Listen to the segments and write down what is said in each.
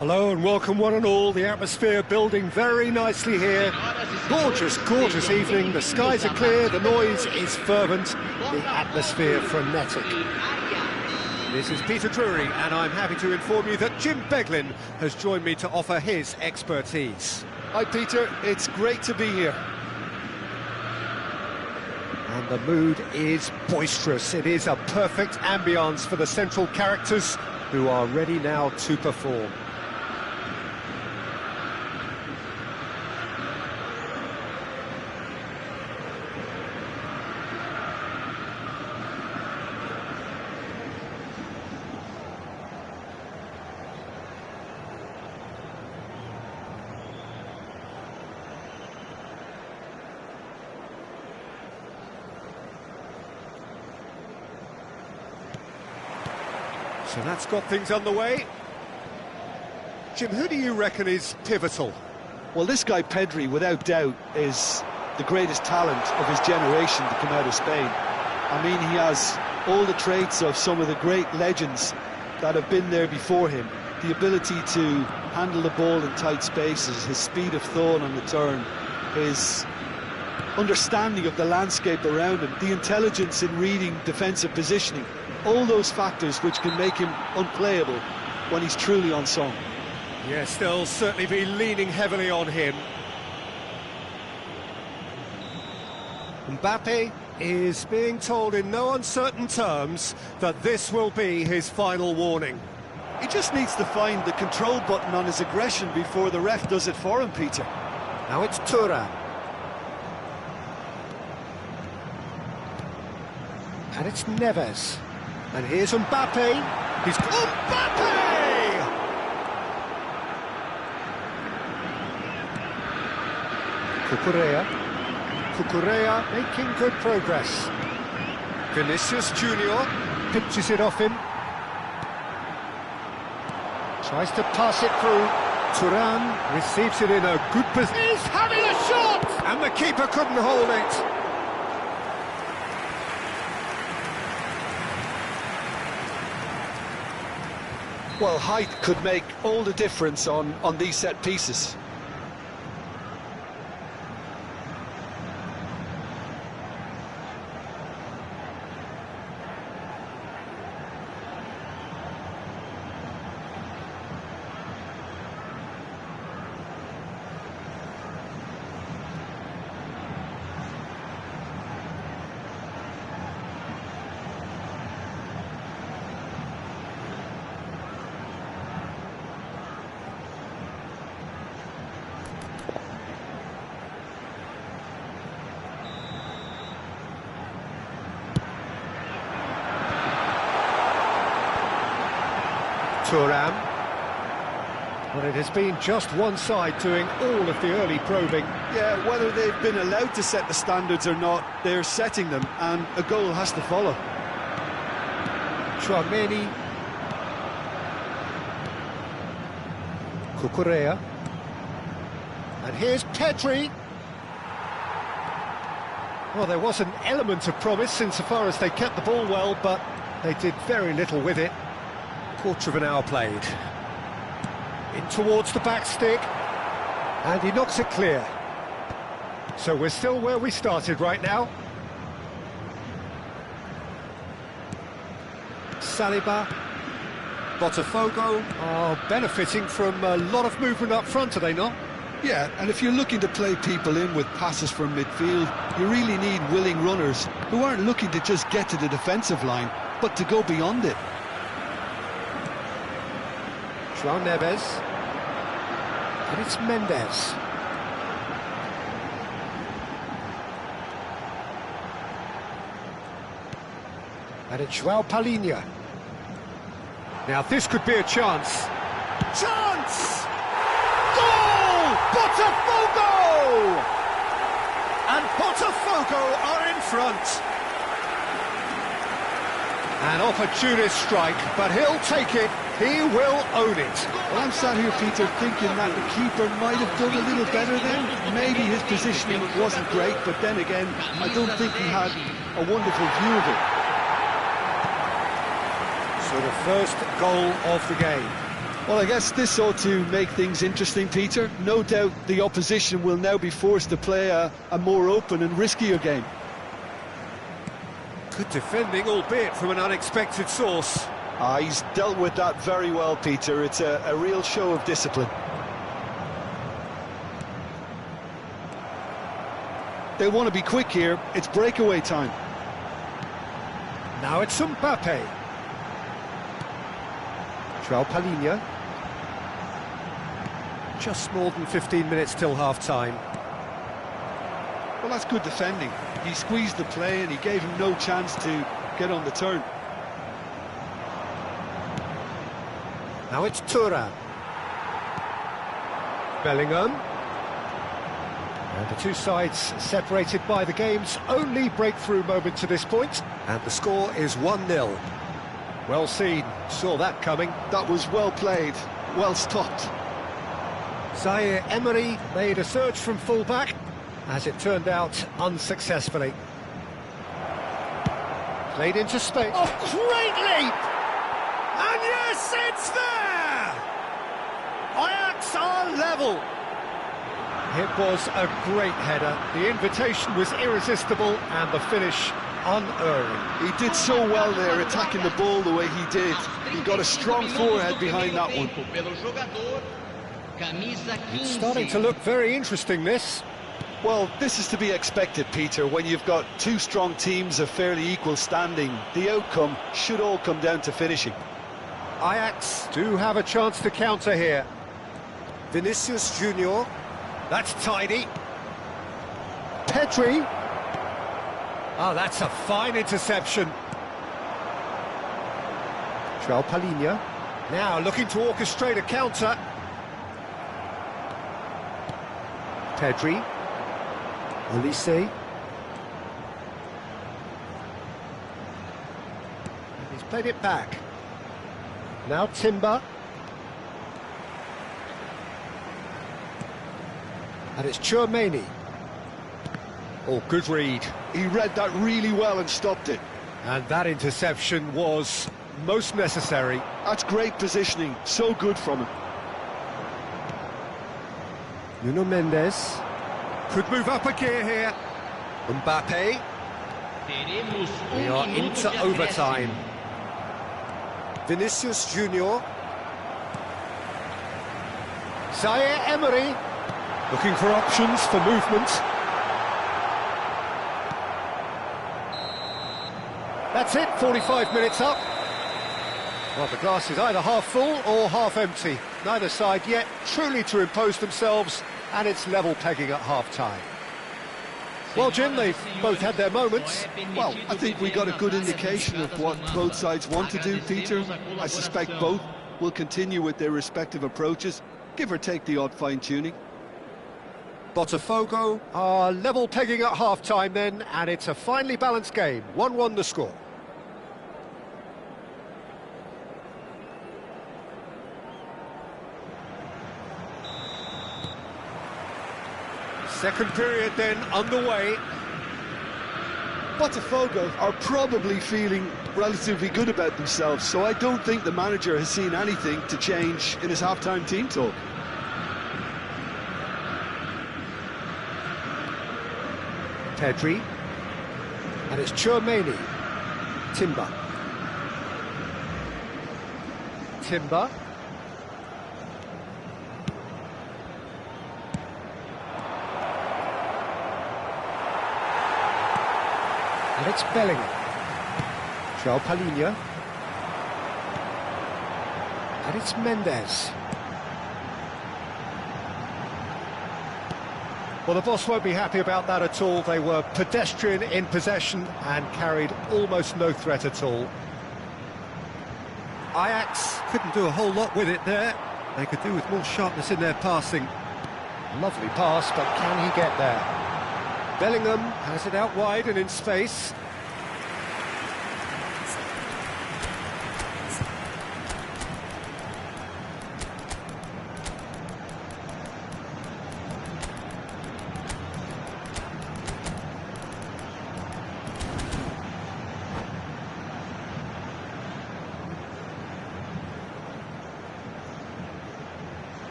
Hello and welcome one and all. The atmosphere building very nicely here. Gorgeous, gorgeous evening. The skies are clear, the noise is fervent, the atmosphere frenetic. This is Peter Drury and I'm happy to inform you that Jim Beglin has joined me to offer his expertise. Hi Peter, it's great to be here. And the mood is boisterous. It is a perfect ambience for the central characters who are ready now to perform. So that's got things underway. Jim, who do you reckon is pivotal? Well, this guy Pedri, without doubt, is the greatest talent of his generation to come out of Spain. I mean, he has all the traits of some of the great legends that have been there before him. The ability to handle the ball in tight spaces, his speed of thought on the turn, his understanding of the landscape around him, the intelligence in reading defensive positioning. All those factors which can make him unplayable when he's truly on song. Yes, they'll certainly be leaning heavily on him. Mbappe is being told in no uncertain terms that this will be his final warning. He just needs to find the control button on his aggression before the ref does it for him, Peter. Now it's Thuram. And it's Neves. And here's Mbappe. He's Mbappe! Cucurella making good progress. Vinicius Junior pitches it off him. Tries to pass it through. Thuram receives it in a good position. He's having a shot! And the keeper couldn't hold it. Well, height could make all the difference on these set pieces. Thuram. Well, it has been just one side doing all of the early probing. Yeah, whether they've been allowed to set the standards or not, they're setting them, and a goal has to follow. Chouameni. Cucurella. And here's Pedri. Well, there was an element of promise insofar as they kept the ball well, but they did very little with it. Quarter of an hour played. In towards the back stick. And he knocks it clear. So we're still where we started right now. Saliba. Botafogo are benefiting from a lot of movement up front, are they not? Yeah, and if you're looking to play people in with passes from midfield, you really need willing runners who aren't looking to just get to the defensive line, but to go beyond it. João Neves. And it's Mendes. And it's João Palhinha. Now this could be a chance. Chance! Goal! Botafogo! And Botafogo are in front. An opportunist strike, but he'll take it. He will own it. Well, I'm sat here, Peter, thinking that the keeper might have done a little better then. Maybe his positioning wasn't great, but then again, I don't think he had a wonderful view of it. So the first goal of the game. Well, I guess this ought to make things interesting, Peter. No doubt the opposition will now be forced to play a more open and riskier game. Good defending, albeit from an unexpected source. He's dealt with that very well, Peter. It's a real show of discipline. They want to be quick here. It's breakaway time. Now it's Mbappe. Palinha. Just more than 15 minutes till half-time. Well, that's good defending. He squeezed the play and he gave him no chance to get on the turn. Now it's Thuram. Bellingham. And the two sides separated by the game's only breakthrough moment to this point. And the score is 1-0. Well seen, saw that coming. That was well played, well stopped. Zaire Emery made a surge from full-back, as it turned out unsuccessfully. Played into space. Oh, great leap! And yes, it's there! Ajax are level. It was a great header. The invitation was irresistible and the finish unerring. He did so well there, attacking the ball the way he did. He got a strong forehead behind that one. It's starting to look very interesting, this. Well, this is to be expected, Peter. When you've got two strong teams of fairly equal standing, the outcome should all come down to finishing. Ajax do have a chance to counter here. Vinicius Junior. That's tidy. Petri. Oh, that's a fine interception. Palinha. Now looking to orchestrate a counter. Pedri. Olise. He's played it back. Now Timber. And it's Tchouaméni. Oh, good read. He read that really well and stopped it. And that interception was most necessary. That's great positioning, so good from him. Nuno Mendes. Could move up a gear here. Mbappe. We are into overtime. Vinicius Junior. Zaire Emery. Looking for options for movement. That's it, 45 minutes up. Well, the glass is either half full or half empty. Neither side yet truly to impose themselves, and it's level pegging at half-time. Well, Jim, they've both had their moments. Well, I think we got a good indication of what both sides want to do, Peter. I suspect both will continue with their respective approaches, give or take the odd fine-tuning. Botafogo are level pegging at half-time then, and it's a finely balanced game. 1-1 the score. Second period then underway. Potw are probably feeling relatively good about themselves, so I don't think the manager has seen anything to change in his half-time team talk. Pedri. And it's Tchouaméni. Timber. Timber. And it's Bellingham. Palinha. And it's Mendes. Well, the boss won't be happy about that at all. They were pedestrian in possession and carried almost no threat at all. Ajax couldn't do a whole lot with it there. They could do with more sharpness in their passing. Lovely pass, but can he get there? Bellingham has it out wide and in space.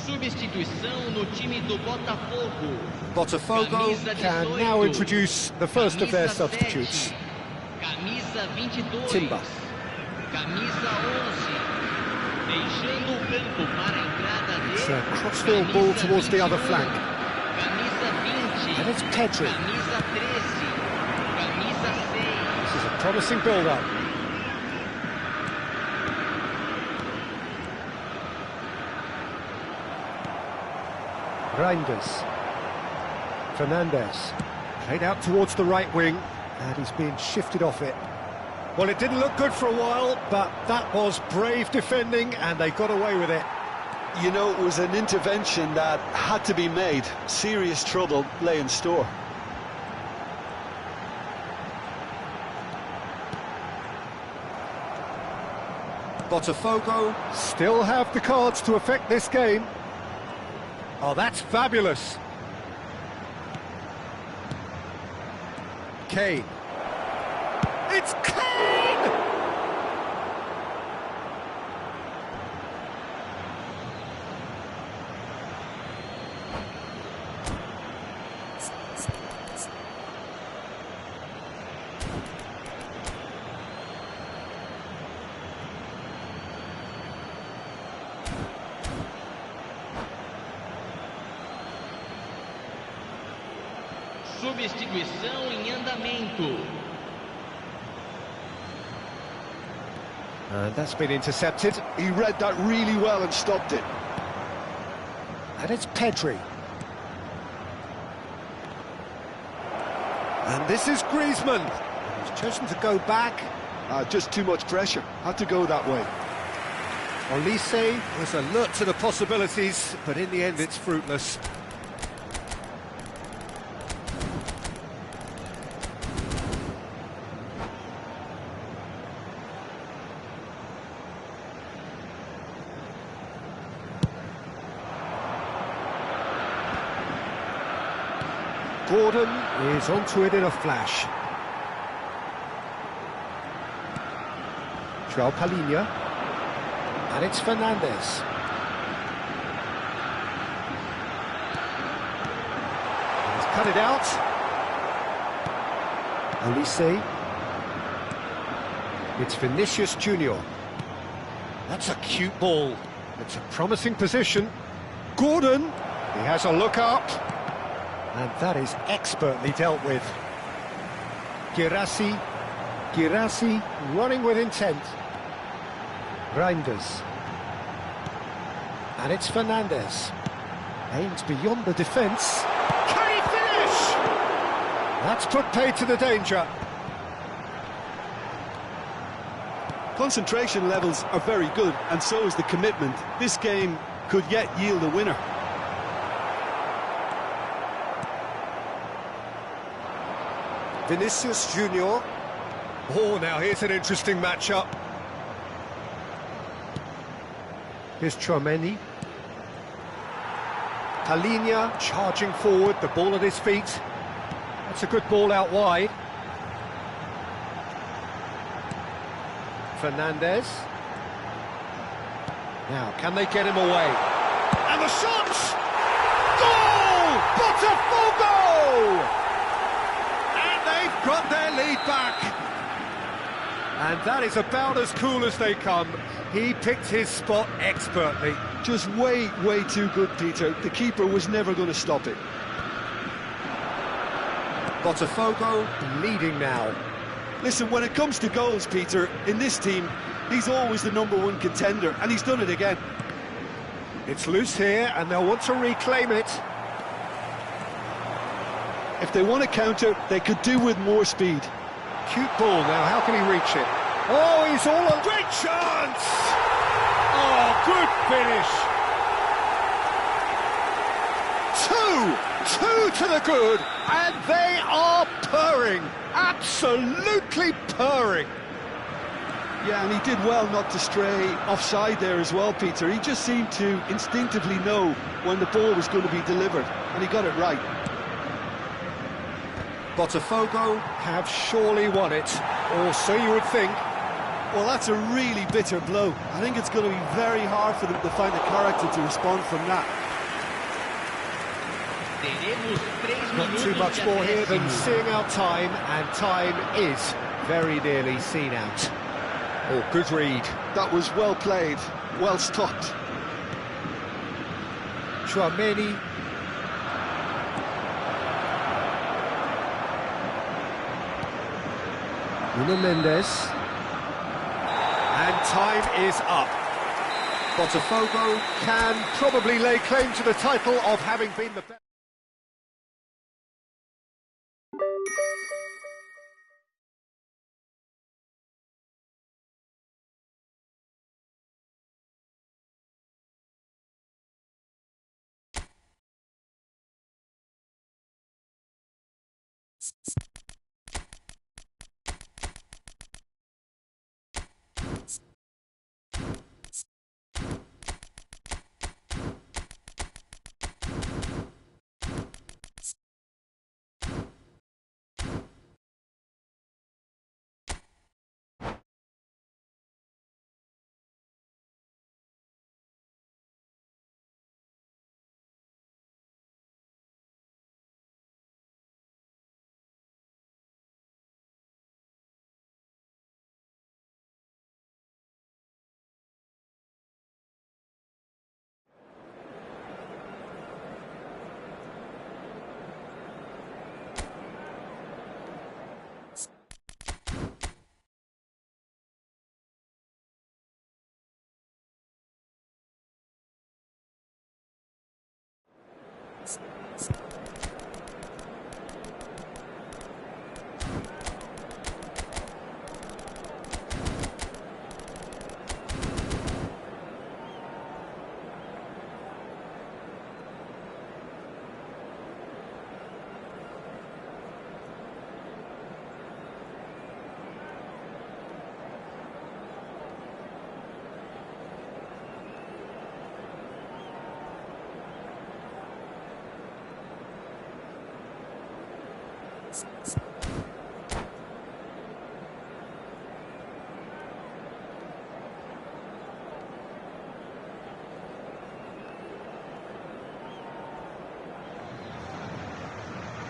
Substituição no time do Botafogo. Botafogo can now introduce the first of their substitutes. Camisa 22. Timber. Camisa 11. Deixando o campo para a entrada It's de a crossfield ball towards the other flank. Camisa 20. And it's Potw. Camisa 13. Camisa 6. This is a promising build-up. Reinders. Fernandez. Played out towards the right wing, and he's being shifted off it. Well, it didn't look good for a while, but that was brave defending, and they got away with it. You know, it was an intervention that had to be made. Serious trouble lay in store. Botafogo still have the cards to affect this game. Oh, that's fabulous. Kane. It's Kane! Substituição em andamento. And that's been intercepted. He read that really well and stopped it. And it's Pedri. And this is Griezmann. He's chosen to go back. Just too much pressure. Had to go that way. Olise was alert to the possibilities, but in the end it's fruitless. Gordon is onto it in a flash. João Palhinha. And it's Fernandez. He's cut it out. Olise. It's Vinicius Junior. That's a cute ball. It's a promising position. Gordon. He has a look up. And that is expertly dealt with. Girassi running with intent. Reinders. And it's Fernandez. Aims beyond the defence. Can he finish? That's put paid to the danger. Concentration levels are very good, and so is the commitment. This game could yet yield a winner. Vinicius Junior. Oh, now here's an interesting matchup. Here's Tchouaméni. Palhinha charging forward, the ball at his feet. That's a good ball out wide. Fernandez. Now, can they get him away? And the shots! Goal! Botafogo! Got their lead back. And that is about as cool as they come. He picked his spot expertly. Just way too good, Peter. The keeper was never going to stop it. Botafogo leading now. Listen, when it comes to goals, Peter, in this team, he's always the #1 contender, and he's done it again. It's loose here, and they'll want to reclaim it. If they want to counter, they could do with more speed. Cute ball now, how can he reach it? Oh, he's all on... Great chance! Oh, good finish! Two to the good, and they are purring, absolutely purring. Yeah, and he did well not to stray offside there as well, Peter. He just seemed to instinctively know when the ball was going to be delivered, and he got it right. Botafogo have surely won it, or so you would think. Well, that's a really bitter blow. I think it's going to be very hard for them to find the character to respond from that. Not too much more here than seeing out time, and time is very nearly seen out. Oh, good read. That was well played, well stopped. Chouameni. Nuno Mendes. And time is up. Potw can probably lay claim to the title of having been the best.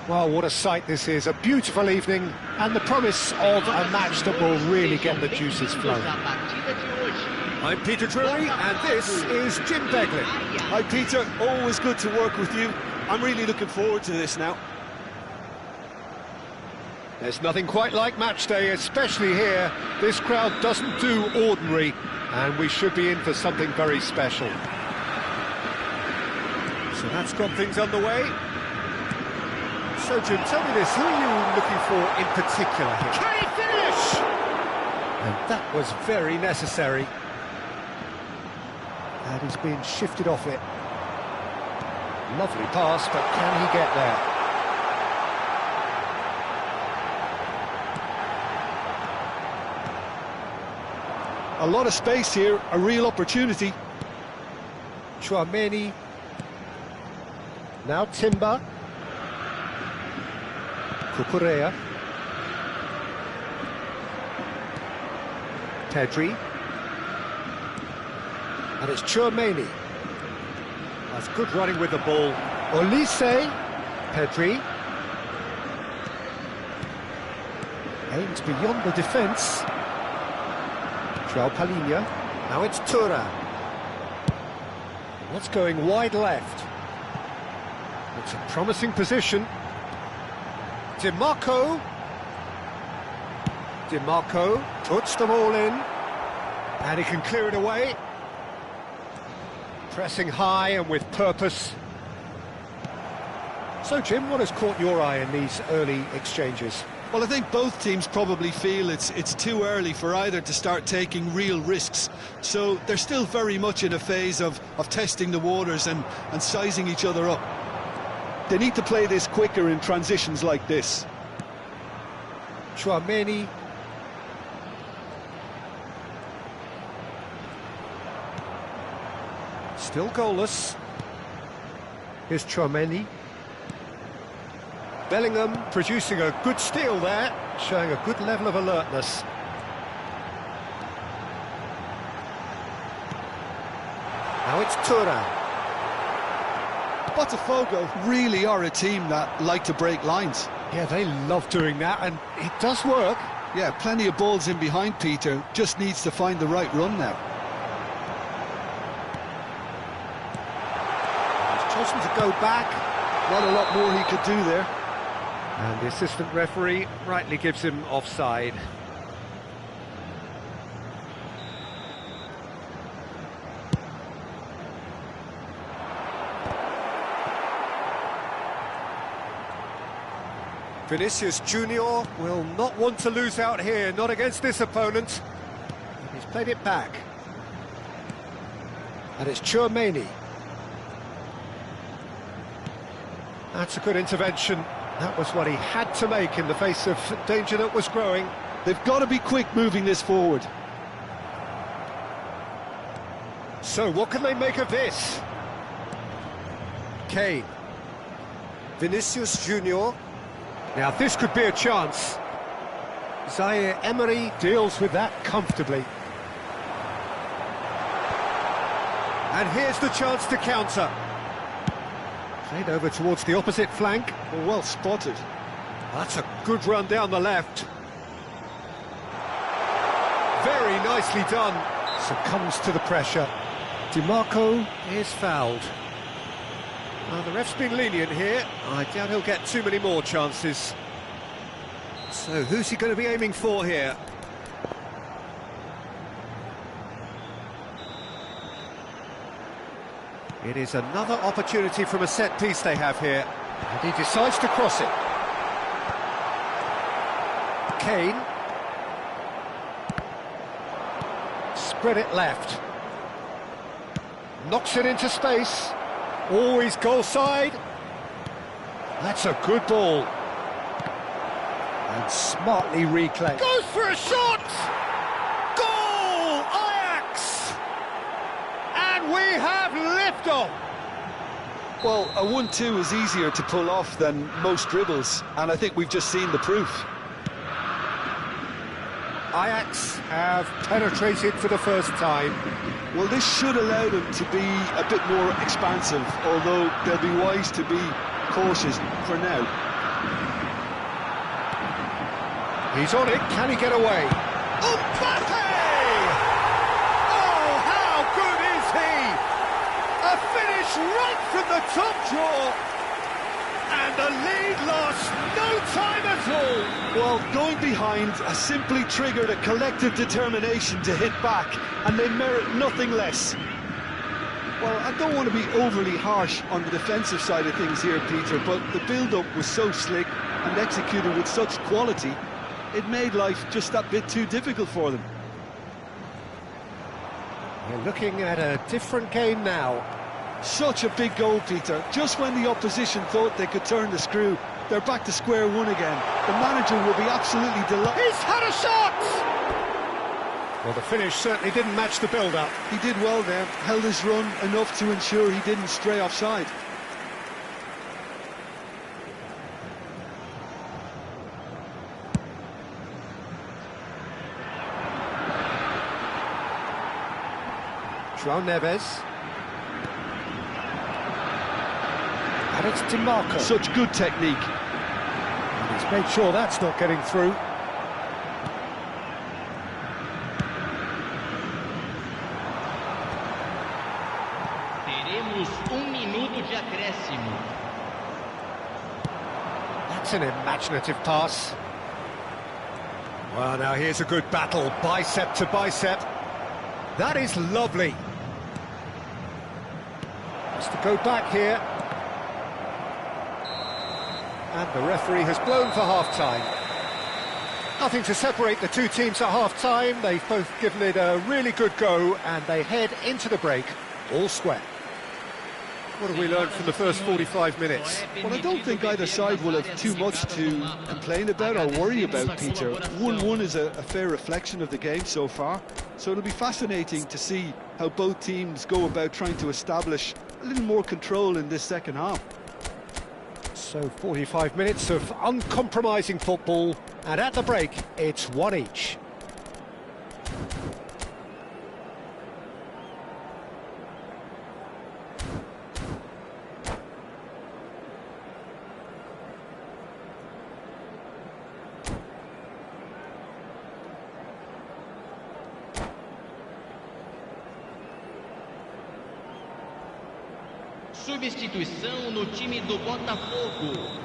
Well, what a sight this is, a beautiful evening, and the promise of a match that will really get the juices flowing. I'm Peter Drury, and this is Jim Beglin. Hi Peter, always good to work with you. I'm really looking forward to this now. There's nothing quite like match day, especially here. This crowd doesn't do ordinary, and we should be in for something very special. So that's got things underway. So, Jim, tell me this, who are you looking for in particular here? Can he finish? And that was very necessary. And he's been shifted off it. Lovely pass, but can he get there? A lot of space here, a real opportunity. Chouameni. Now Timber. Cucurella. Pedri. And it's Chouameni. That's good running with the ball. Olise. Pedri. Aims beyond the defence. João Palhinha. Now it's Tura. That's going wide left. It's a promising position. DiMarco puts them all in, and he can clear it away. Pressing high and with purpose. So, Jim, what has caught your eye in these early exchanges? Well, I think both teams probably feel it's too early for either to start taking real risks. So they're still very much in a phase of testing the waters and sizing each other up. They need to play this quicker in transitions like this. Chouameni. Still goalless. Here's Chouameni. Bellingham producing a good steal there, showing a good level of alertness. Now it's Turan. Potw really are a team that like to break lines. Yeah, they love doing that, and it does work. Yeah, plenty of balls in behind Peter, just needs to find the right run now. He's chosen to go back. Not a lot more he could do there. And the assistant referee rightly gives him offside. Vinicius Junior will not want to lose out here, not against this opponent. He's played it back. And it's Chouameni. That's a good intervention. That was what he had to make in the face of danger that was growing. They've got to be quick moving this forward. So what can they make of this? Kane. Vinicius Junior. Now this could be a chance. Zaire Emery deals with that comfortably. And here's the chance to counter. Played over towards the opposite flank. Well spotted. That's a good run down the left. Very nicely done. Succumbs to the pressure. DiMarco is fouled. Well, the ref's been lenient here. I doubt he'll get too many more chances. So who's he going to be aiming for here? It is another opportunity from a set piece they have here. And he decides to cross it. Kane. Spread it left. Knocks it into space. Always goal side. That's a good ball. And smartly reclaimed. Goes for a shot! Goal! Ajax! And we have liftoff! Well, a 1-2 is easier to pull off than most dribbles, and I think we've just seen the proof. Ajax have penetrated for the first time. Well, this should allow them to be a bit more expansive, although they'll be wise to be cautious for now. He's on it, can he get away? Potw! Oh, how good is he? A finish right from the top draw. And the lead lost no time at all. Well, going behind has simply triggered a collective determination to hit back, and they merit nothing less. Well, I don't want to be overly harsh on the defensive side of things here, Peter, but the build-up was so slick and executed with such quality, it made life just that bit too difficult for them. We're looking at a different game now. Such a big goal, Peter. Just when the opposition thought they could turn the screw, they're back to square one again. The manager will be absolutely delighted. He's had a shot! Well, the finish certainly didn't match the build-up. He did well there, held his run enough to ensure he didn't stray offside. João Neves. And it's DiMarco. Such good technique. And he's made sure that's not getting through. Teremos minuto de acréscimo. That's an imaginative pass. Well, now here's a good battle, bicep to bicep. That is lovely. Has to go back here. And the referee has blown for half-time. Nothing to separate the two teams at half-time. They've both given it a really good go, and they head into the break all square. What have we learned from the first 45 minutes? Well, I don't think either side will have too much to complain about or worry about, Peter. 1-1 is a fair reflection of the game so far, so it'll be fascinating to see how both teams go about trying to establish a little more control in this second half. So 45 minutes of uncompromising football, and at the break, it's one each. Substituição no time do Botafogo.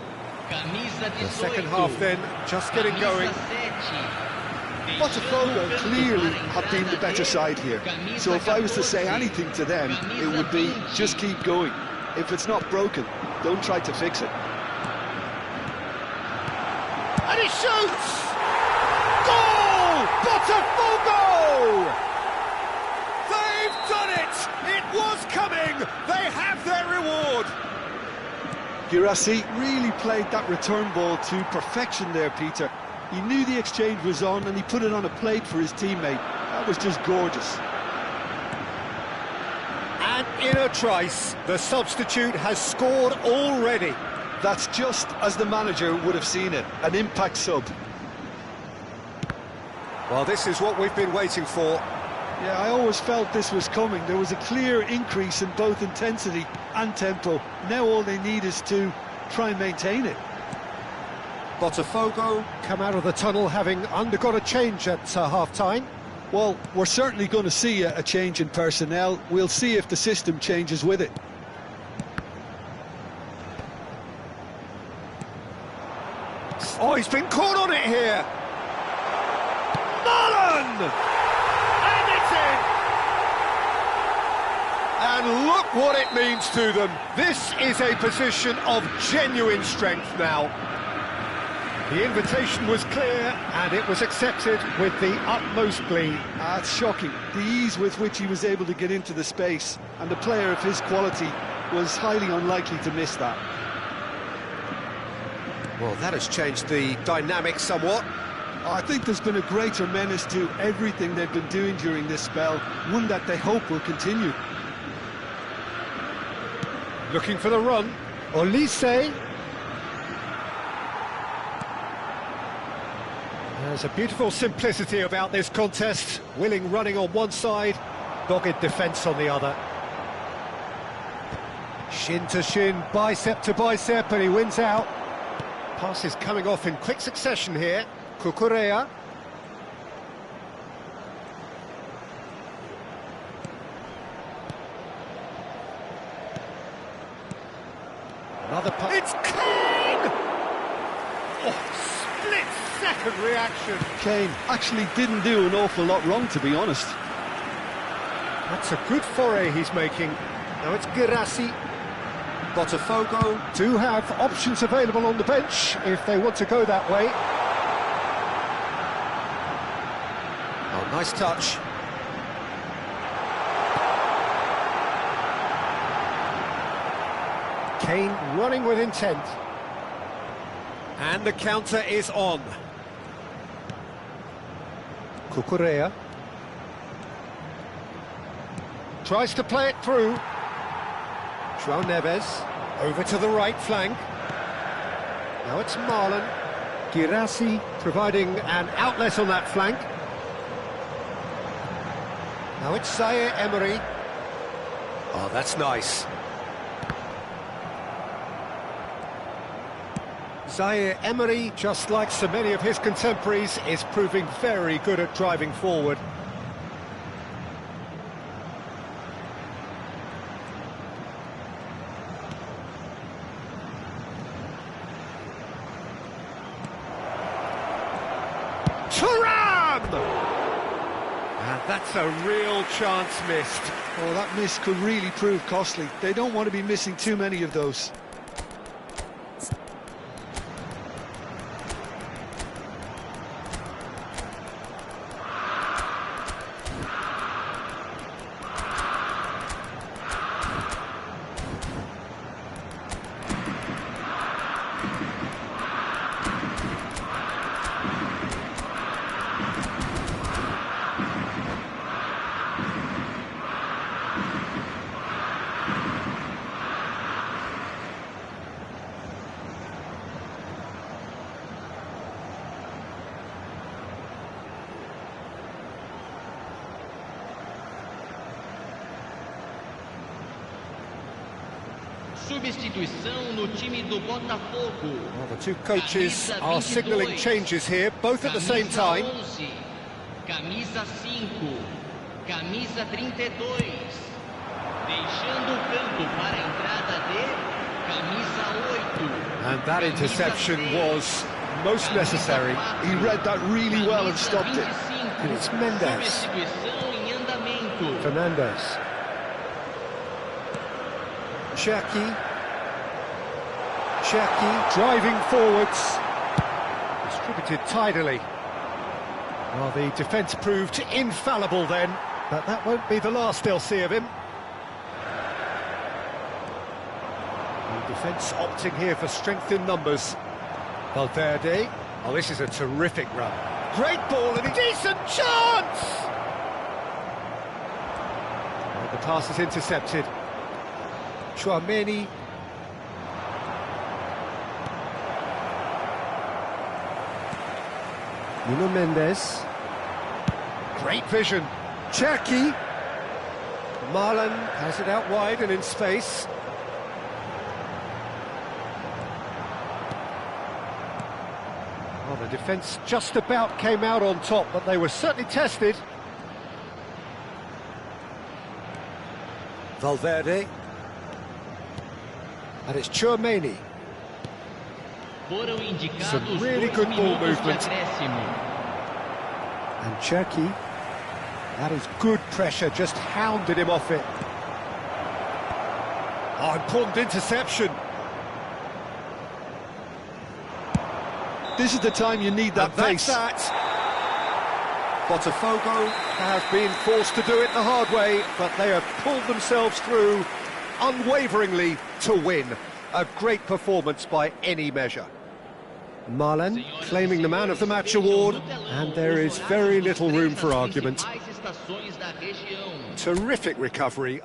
Camisa 18. The second half then, just getting going. Botafogo clearly have been the better side here. So if I was to say anything to them, it would be just keep going. If it's not broken, don't try to fix it. And he shoots! Goal! Botafogo! They've done it! It was coming! They have their reward! Girassi really played that return ball to perfection there, Peter. He knew the exchange was on and he put it on a plate for his teammate. That was just gorgeous. And in a trice, the substitute has scored already. That's just as the manager would have seen it, an impact sub. Well, this is what we've been waiting for. Yeah, I always felt this was coming. There was a clear increase in both intensity and tempo. Now all they need is to try and maintain it. Botafogo come out of the tunnel having undergone a change at half-time. Well, we're certainly going to see a change in personnel. We'll see if the system changes with it. Oh, he's been caught on it here! Mullen! And it's in! And look what it means to them. This is a position of genuine strength now. The invitation was clear, and it was accepted with the utmost glee. It's shocking, the ease with which he was able to get into the space, and a player of his quality was highly unlikely to miss that. Well, that has changed the dynamic somewhat. I think there's been a greater menace to everything they've been doing during this spell, one that they hope will continue. Looking for the run. Olise. There's a beautiful simplicity about this contest. Willing running on one side, dogged defence on the other. Shin to shin, bicep to bicep, and he wins out. Passes coming off in quick succession here. Cucurella. Another pass. It's Kane! Oh, split-second reaction. Kane actually didn't do an awful lot wrong, to be honest. That's a good foray he's making. Now it's Girassi. Botafogo do have options available on the bench if they want to go that way. Oh, nice touch. Kane running with intent. And the counter is on. Cucurella. Tries to play it through. João Neves, over to the right flank. Now it's Marlon. Girassi providing an outlet on that flank. Now it's Zaire Emery. Oh, that's nice. Zaire Emery, just like so many of his contemporaries, is proving very good at driving forward. And that's a real chance missed. Oh, that miss could really prove costly. They don't want to be missing too many of those. Substituição no time do Botafogo. Well, the two coaches are signalling changes here, both at the same time. Camisa 5, camisa 32. Deixando o campo para a entrada And that interception was most necessary. He read that really well and stopped it. And it's Mendes. Fernandez. Cherki. Cherki driving forwards. Distributed tidily. Well, the defence proved infallible then, but that won't be the last they'll see of him. The defence opting here for strength in numbers. Valverde. Oh, this is a terrific run. Great ball and a decent chance! Well, the pass is intercepted. Chouameni. Nuno Mendes. Great vision. Cherki. Marlon has it out wide and in space. Well, the defence just about came out on top, but they were certainly tested. Valverde. And it's Chouameni. Some really good ball movement. And Cherki. That is good pressure, just hounded him off it. Oh, important interception. This is the time you need that pace. That's that. Potw have been forced to do it the hard way, but they have pulled themselves through unwaveringly to win. A great performance by any measure. Marlon claiming the Man of the Match award, and there is very little room for argument. Terrific recovery.